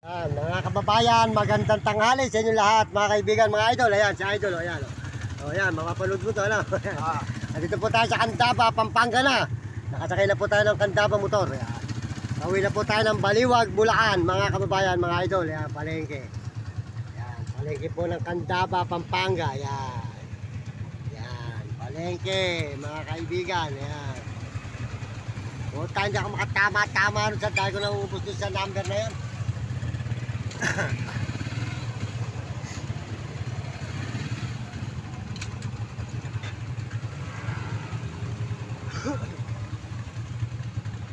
Mga kababayan, magandang tanghali sa inyo lahat, mga kaibigan, mga idol. Ayan, si idol, ayan. Ayan, mapapanood mo to, ano? Nandito po tayo sa Candaba, Pampanga na. Nakasakay na po tayo ng Candaba motor. Ayan. Pauwi na po tayo ng Baliwag, Bulacan, mga kababayan, mga idol. Ayan, palengke. Ayan, palengke po ng Candaba, Pampanga. Ayan. Ayan, palengke, mga kaibigan. Ayan. Puta, hindi ako makatama-tama sa dahil ko nauubos doon sa number na yan.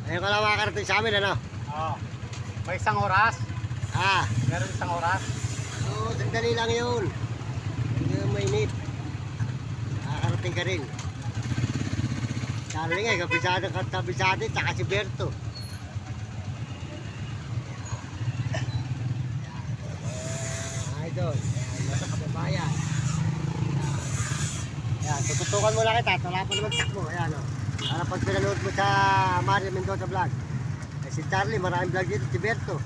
Ayun ka lang makakarating sa amin, ano? Oo. May isang oras? Meron isang oras? Oo, sandali lang yun. Hindi yung mainit. Makakarating ka rin. Darling eh, kabisado, tsaka si Berto. Idol, nasa kababayan. Ayan, tututukan mo na kita. Wala pa naman takbo. Ayan, o. Para pag pinanood mo sa Mario Mendoza vlog. Si Charlie, maraming vlog dito. Si Berto.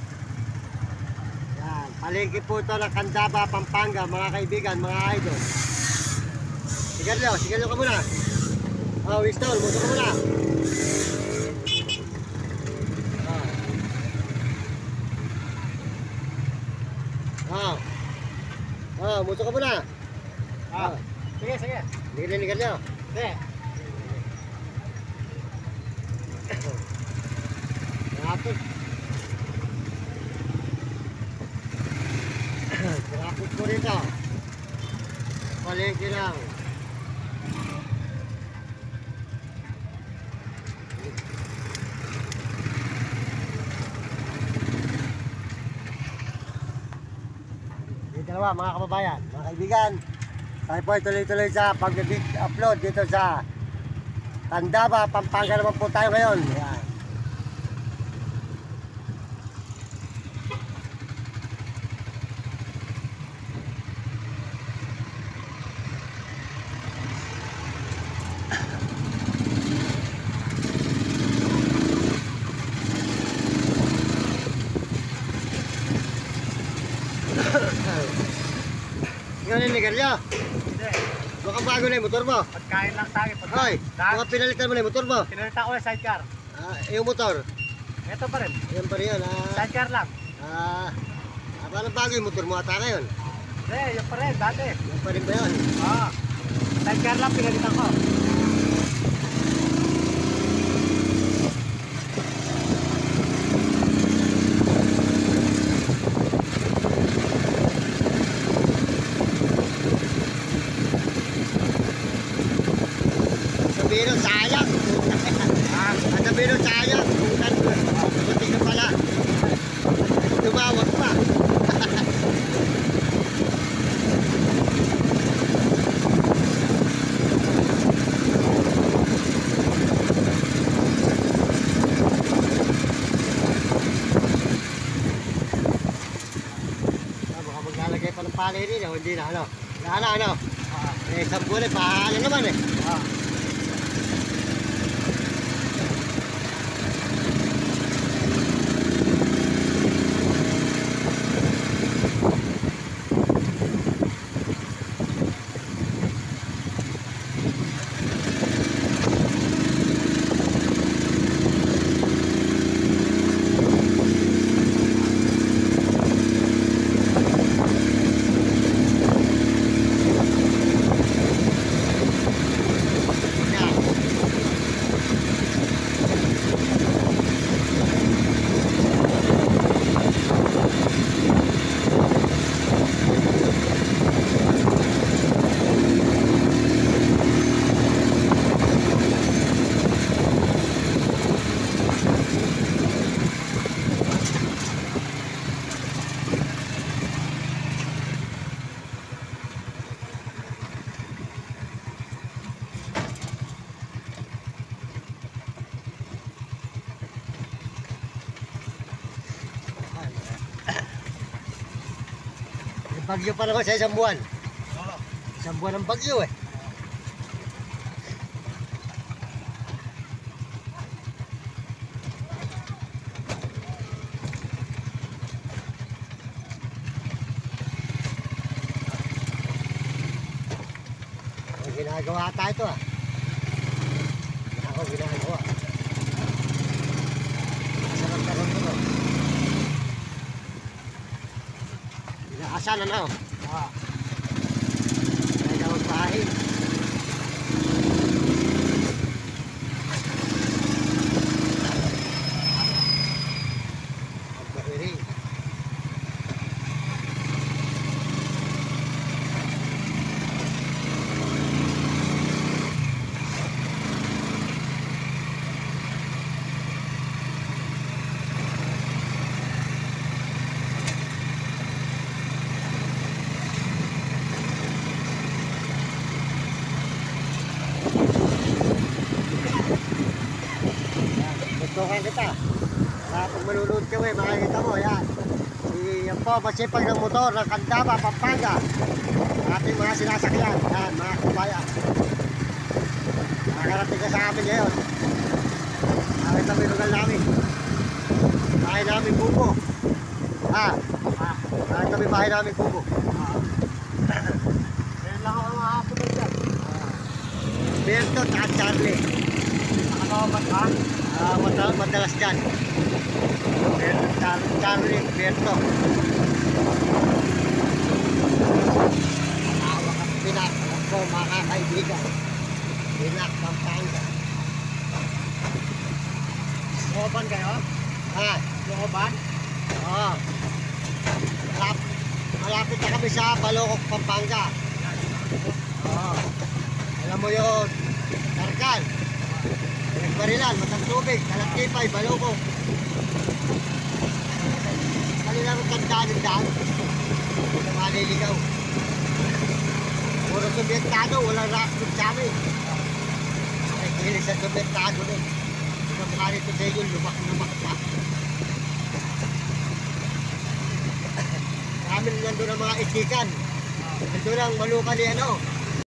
Ayan, palengke po ito ng Candaba, Pampanga, mga kaibigan, mga idol. Sigalyo ka muna. Oh, Winston, muso ka muna. Muso ka muna. Sige. Ligan nyo. Sige. Rapid. Rapid po rito. Palengke lang. Dalawa, mga kababayan, mga kaibigan, tayo po ay tuloy-tuloy sa pag-upload dito sa Candaba, Pampanga naman po tayo ngayon. Ayan. Ikaw niligan niya? Hindi. Baka bago na yung motor mo? Pagkain lang sa akin. Hoy, baka pinalitan mo na yung motor mo? Pinalitan ko yung sidecar. Yung motor? Ito pa rin. Yan pa rin yun. Sidecar lang. Paano bago yung motor mo ata ngayon? Hindi, yung pa rin. Dati. Yan pa rin ba yun? Oo. Sidecar lang pinalitan ko. Sabihin nung sayang. Sabihin nung sayang. Buti ka pala. Tumawag pa. Baka maglalagay pa ng pala rin. Hindi na, ano? Ano? Isang buwan eh, pahala naman eh. Bagyo pa naman sa isang buwan. Isang buwan ng bagyo eh. Ginagawa tayo ito ah. Ako, ginagawa. Masarap ka rin ito. Inaasan na oh. Kaya ka magpahin. Magpahirin. Tutukan kita. Pag malulod ka makikita mo, yan. Yan po, masipag ng motor ng Candaba, Pampanga. Ating mga sinasakyan, yan, mga kubayan. Nakakarating ka sa amin ngayon. Nakita mo yung lugar namin. Bahay namin Kubo. Nakita mo yung bahay namin Kubo. Yan lang ako mga kasunod dyan. Berto at Charlie. Nakakawabat ka? Madalas dyan. Charlie, Berto. Malawak at Pinak. Alam ko, mga kaibigan. Pinak, Pampanga. Looban kayo? Looban? Oo. Malapit na kami sa Balocok, Pampanga. Oo. Alam mo yun, Tarkan. Nagbarilan, matang tubig, kalat kipay, Balocok. Kanila rin tandaan yung daan. Hindi na maliligaw. Puro subyentado, walang rockwood sa amin. Ay, kilig sa subyentado nun. Kung mukha rito sa inyo, lumak-lumak pa. Kami nandun ang mga itikan. Nandun ang maluka ni ano.